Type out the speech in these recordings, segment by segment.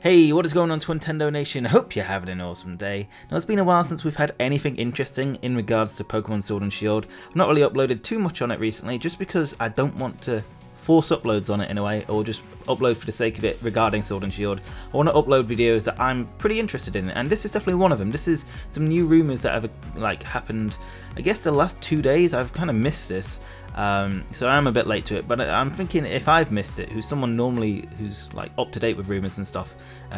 Hey, what is going on, Twintendo Nation? Hope you're having an awesome day. Now, it's been a while since we've had anything interesting in regards to Pokemon Sword and Shield. I've not really uploaded too much on it recently, just because I don't want to force uploads on it in a way, or just upload for the sake of it regarding Sword and Shield. I want to upload videos that I'm pretty interested in, and this is definitely one of them. This is some new rumours that have happened, I guess, the last 2 days. I've kind of missed this, so I'm a bit late to it, but I'm thinking if I've missed it, who's someone normally who's like up to date with rumours and stuff,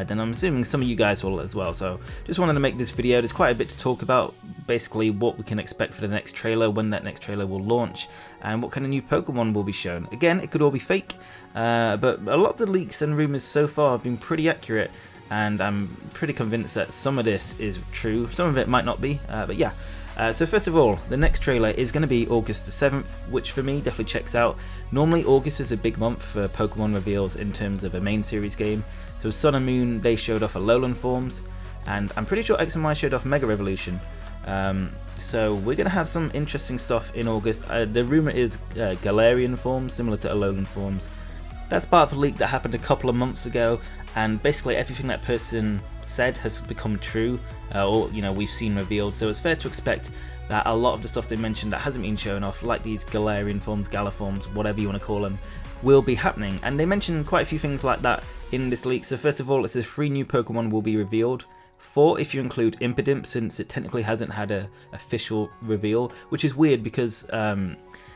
then I'm assuming some of you guys will as well. So just wanted to make this video. There's quite a bit to talk about, basically what we can expect for the next trailer, when that next trailer will launch, and what kind of new Pokemon will be shown. Again, it could all be fake, but a lot of the leaks and rumours so far have been pretty accurate, and I'm pretty convinced that some of this is true, some of it might not be, but yeah. So first of all, the next trailer is going to be August the 7th, which for me definitely checks out. Normally August is a big month for Pokemon reveals in terms of a main series game. So Sun and Moon, they showed off Alolan forms, and I'm pretty sure X and Y showed off Mega Revolution. So we're going to have some interesting stuff in August. The rumour is Galarian forms, similar to Alolan forms. That's part of a leak that happened a couple of months ago, and basically everything that person said has become true, or we've seen revealed. So it's fair to expect that a lot of the stuff they mentioned that hasn't been shown off, like these Galarian forms, Galaforms, whatever you want to call them, will be happening. And they mentioned quite a few things like that in this leak. So first of all, it says 3 new Pokemon will be revealed. 4 if you include Impidimp, since it technically hasn't had a official reveal, which is weird because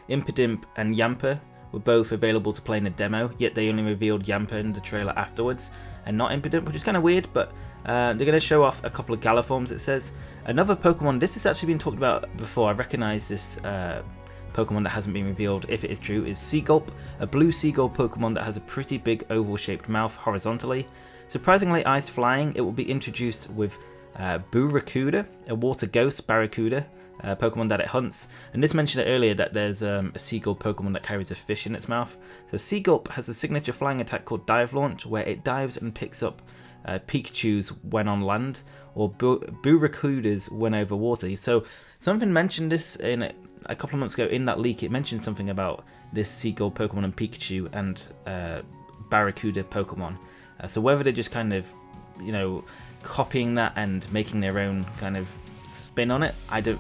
Impidimp and Yamper were both available to play in a demo, yet they only revealed Yamper in the trailer afterwards, and not Impidimp, which is kind of weird, but they're going to show off a couple of Galaforms, it says. Another Pokemon, this has actually been talked about before, I recognise this Pokemon that hasn't been revealed, if it is true, is Seagulp, a blue seagull Pokemon that has a pretty big oval-shaped mouth horizontally. Surprisingly iced flying, it will be introduced with Buracuda, a water ghost Barracuda, Pokemon that it hunts. And this mentioned it earlier that there's a seagull Pokemon that carries a fish in its mouth. So Seagulp has a signature flying attack called Dive Launch, where it dives and picks up Pikachus when on land, or Buracudas when over water. So something mentioned this in a couple of months ago in that leak. It mentioned something about this seagull Pokemon and Pikachu and Barracuda Pokemon. So whether they're just kind of, copying that and making their own kind of spin on it, I don't,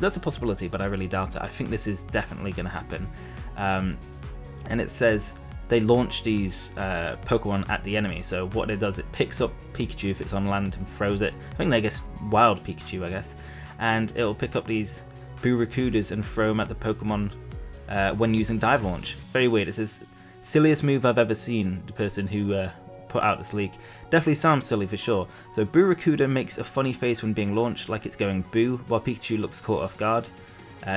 that's a possibility, but I really doubt it. I think this is definitely going to happen. And it says they launch these Pokemon at the enemy. So what it does, it picks up Pikachu if it's on land and throws it. I think they guess wild Pikachu, I guess, and it'll pick up these Buracudas and throw them at the Pokemon when using Dive Launch. Very weird. It says silliest move I've ever seen. The person who put out this leak definitely sounds silly for sure. So Buracuda makes a funny face when being launched, like it's going boo, while Pikachu looks caught off guard.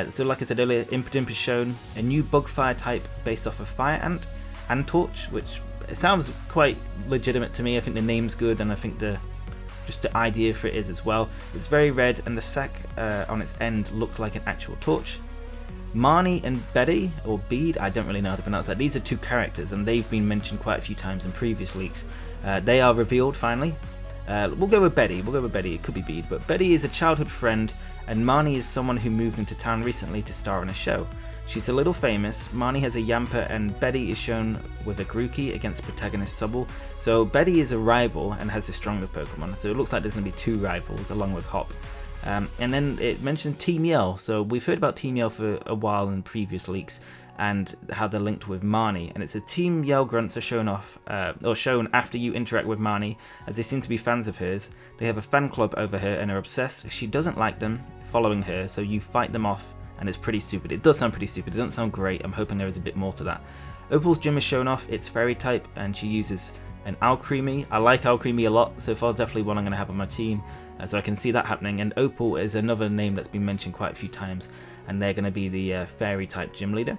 So like I said earlier, Impidimp is shown, a new bug fire type based off of Fire Ant and Torch, which it sounds quite legitimate to me. I think the name's good, and I think just the idea for it is as well. It's very red, and the sac on its end looks like an actual torch. Marnie and Betty, or Bede, I don't really know how to pronounce that. These are 2 characters, and they've been mentioned quite a few times in previous leaks. They are revealed finally. We'll go with Betty. It could be Bede, but Betty is a childhood friend, and Marnie is someone who moved into town recently to star in a show. She's a little famous. Marnie has a Yamper, and Betty is shown with a Grookey against protagonist Subble. So Betty is a rival and has a stronger Pokemon. So it looks like there's going to be 2 rivals along with Hop. And then it mentioned Team Yell. So we've heard about Team Yell for a while in previous leaks, and how they're linked with Marnie. And it says Team Yell grunts are shown off, or shown after you interact with Marnie, as they seem to be fans of hers. They have a fan club over her and are obsessed. She doesn't like them following her, so you fight them off, and it's pretty stupid. It does sound pretty stupid. It doesn't sound great. I'm hoping there is a bit more to that. Opal's gym is shown off. It's fairy type, and she uses an Alcremie. I like Alcremie a lot, so far definitely one I'm going to have on my team. So I can see that happening. And Opal is another name that's been mentioned quite a few times, and they're going to be the fairy type gym leader.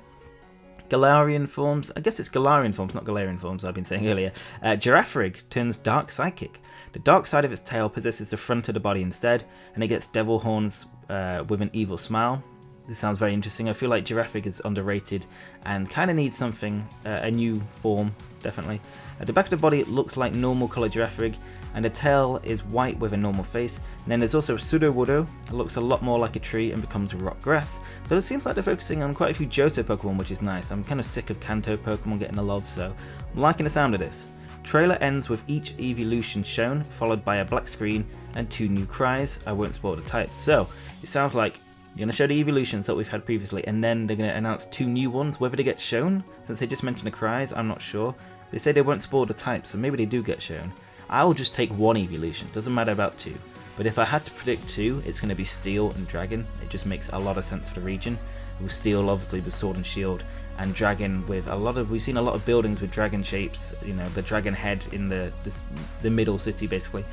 Galarian forms, I guess it's Galarian forms, not Galarian forms, I've been saying earlier. Girafarig turns dark psychic. The dark side of its tail possesses the front of the body instead, and it gets devil horns with an evil smile. This sounds very interesting. I feel like Girafarig is underrated and kind of needs something, a new form, definitely. At the back of the body, it looks like normal color Girafarig, and the tail is white with a normal face. And then there's also a Sudowoodo. It looks a lot more like a tree and becomes rock grass. So it seems like they're focusing on quite a few Johto Pokemon, which is nice. I'm kind of sick of Kanto Pokemon getting the love, so I'm liking the sound of this. Trailer ends with each evolution shown, followed by a black screen and 2 new cries. I won't spoil the types. So it sounds like you're going to show the evolutions that we've had previously, and then they're going to announce 2 new ones. Whether they get shown, since they just mentioned the cries, I'm not sure. They say they won't spoil the types, so maybe they do get shown. I'll just take 1 evolution, doesn't matter about 2. But if I had to predict 2, it's going to be Steel and Dragon. It just makes a lot of sense for the region. With Steel obviously with Sword and Shield, and Dragon with a lot of, we've seen a lot of buildings with dragon shapes, you know, the dragon head in the middle city basically.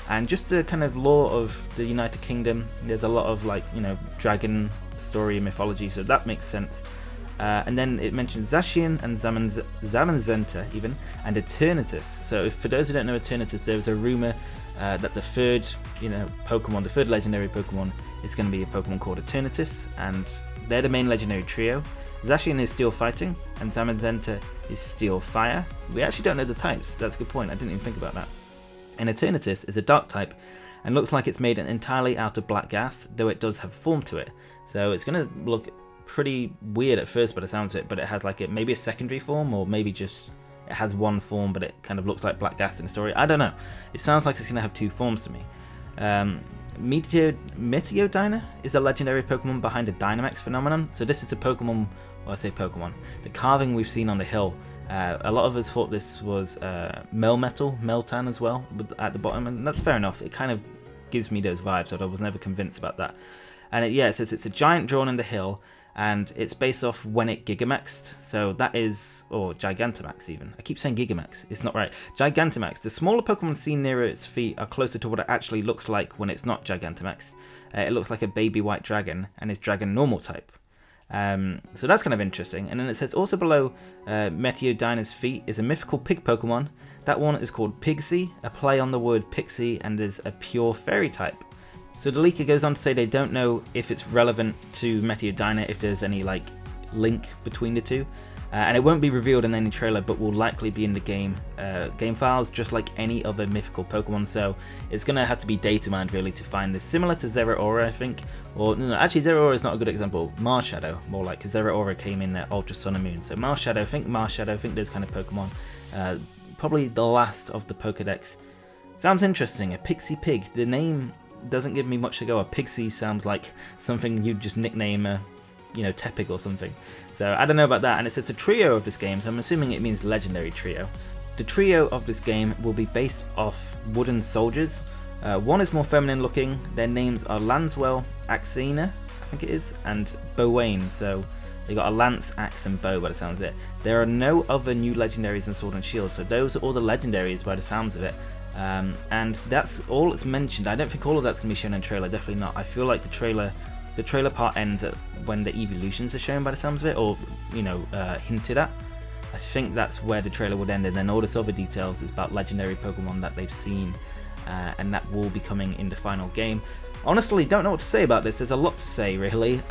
And just the kind of lore of the United Kingdom, there's a lot of like, you know, dragon story and mythology, so that makes sense. And then it mentions Zacian and Zamazenta even, and Eternatus. So if, for those who don't know Eternatus, there was a rumour that the third, you know, Pokemon, the third legendary Pokemon is going to be a Pokemon called Eternatus, and they're the main legendary trio. Zacian is Steel Fighting, and Zamazenta is Steel Fire. We actually don't know the types, that's a good point, I didn't even think about that. And Eternatus is a dark type, and looks like it's made entirely out of black gas, though it does have form to it. So it's going to look pretty weird at first by the sounds of it, but it has like maybe a secondary form, or maybe just it has 1 form, but it kind of looks like black gas in the story. I don't know. It sounds like it's going to have 2 forms to me. Meteodyna is a legendary Pokemon behind the Dynamax phenomenon. So this is a Pokemon, well I say Pokemon, the carving we've seen on the hill. A lot of us thought this was Meltan as well at the bottom, and that's fair enough. It kind of gives me those vibes, although I was never convinced about that. And it says it's a giant drawn in the hill, and it's based off when it Gigamaxed, so that is, or Gigantamax even. I keep saying Gigamax, it's not right. Gigantamax, the smaller Pokemon seen near its feet are closer to what it actually looks like when it's not Gigantamax. It looks like a baby white dragon, and is dragon normal type. So that's kind of interesting. And then it says also below Meteodyna's feet is a mythical pig Pokemon. That one is called Pigsy, a play on the word pixie, and is a pure fairy type. So the leaker goes on to say they don't know if it's relevant to Meteodyna, if there's any like link between the two, and it won't be revealed in any trailer, but will likely be in the game files, just like any other mythical Pokemon. So it's gonna have to be data mined really to find this, similar to Zeraora, I think. Or no, actually Zeraora is not a good example. Marshadow, more like, because Zeraora came in at Ultra Sun and Moon. So Marshadow, think those kind of Pokemon. Probably the last of the Pokedex. Sounds interesting. A Pixie Pig. The name doesn't give me much to go. A Pixie sounds like something you'd just nickname you know, Tepig or something. So I don't know about that. And it says a trio of this game, so I'm assuming it means legendary trio. The trio of this game will be based off wooden soldiers. One is more feminine looking. Their names are Lanswell, Axina, I think it is, and Bowain. So they got a lance, axe, and bow by the sounds of it. There are no other new legendaries in Sword and Shield, so those are all the legendaries by the sounds of it. And that's all that's mentioned. I don't think all of that's going to be shown in the trailer, definitely not. I feel like the trailer part ends at when the evolutions are shown by the sounds of it, or, you know, hinted at. I think that's where the trailer would end, and then all this other details is about legendary Pokemon that they've seen, and that will be coming in the final game. Honestly, don't know what to say about this. There's a lot to say, really.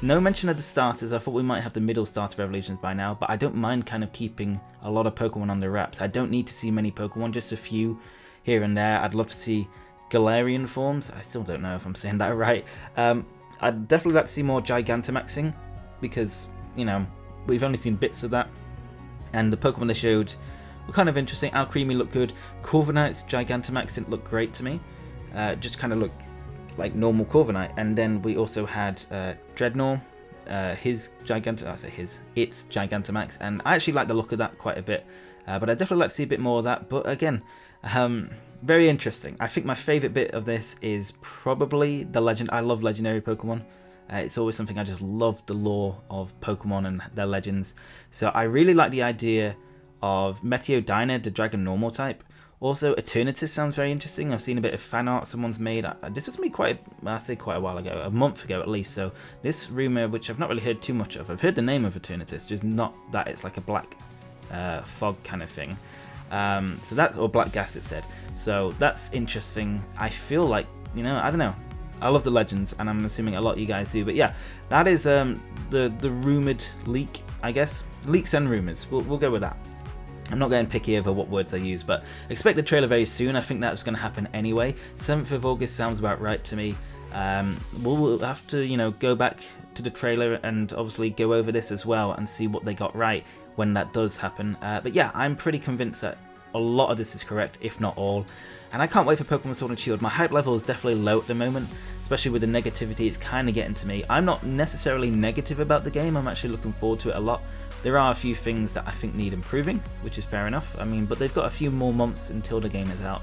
No mention of the starters. I thought we might have the middle starter evolutions by now, but I don't mind kind of keeping a lot of Pokemon on the wraps. I don't need to see many Pokemon, just a few here and there. I'd love to see Galarian forms. I still don't know if I'm saying that right. I'd definitely like to see more Gigantamaxing, because, you know, we've only seen bits of that, and the Pokemon they showed were kind of interesting. Alcremie looked good. Corviknight's Gigantamax didn't look great to me. Just kind of looked like normal Corviknight. And then we also had Dreadnought, its Gigantamax, and I actually like the look of that quite a bit. But I'd definitely like to see a bit more of that. But again, very interesting. I think my favourite bit of this is probably the legend. I love legendary Pokemon. It's always something I just love, the lore of Pokemon and their legends. So I really like the idea of Meteodyna, the dragon normal type. Also, Eternatus sounds very interesting. I've seen a bit of fan art someone's made. This was made quite a while ago, a month ago at least. So this rumour, which I've not really heard too much of. I've heard the name of Eternatus, just not that it's like a black fog kind of thing. So that's, or black gas it said. So that's interesting. I feel like, you know, I don't know. I love the legends, and I'm assuming a lot of you guys do. But yeah, that is the rumoured leak, I guess. Leaks and rumours. We'll go with that. I'm not getting picky over what words I use, but expect the trailer very soon. I think that's going to happen anyway. 7th of August sounds about right to me. We'll have to, you know, go back to the trailer and obviously go over this as well and see what they got right when that does happen. But yeah, I'm pretty convinced that a lot of this is correct, if not all. And I can't wait for Pokemon Sword and Shield. My hype level is definitely low at the moment, especially with the negativity. It's kind of getting to me. I'm not necessarily negative about the game. I'm actually looking forward to it a lot. There are a few things that I think need improving, which is fair enough. I mean, but they've got a few more months until the game is out.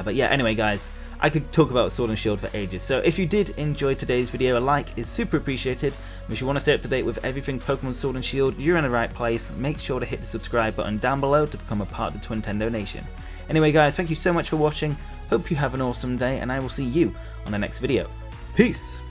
But yeah, anyway guys, I could talk about Sword and Shield for ages. So if you did enjoy today's video, a like is super appreciated. If you want to stay up to date with everything Pokemon Sword and Shield, you're in the right place. Make sure to hit the subscribe button down below to become a part of the Twintendo Nation. Anyway guys, thank you so much for watching. Hope you have an awesome day, and I will see you on the next video. Peace!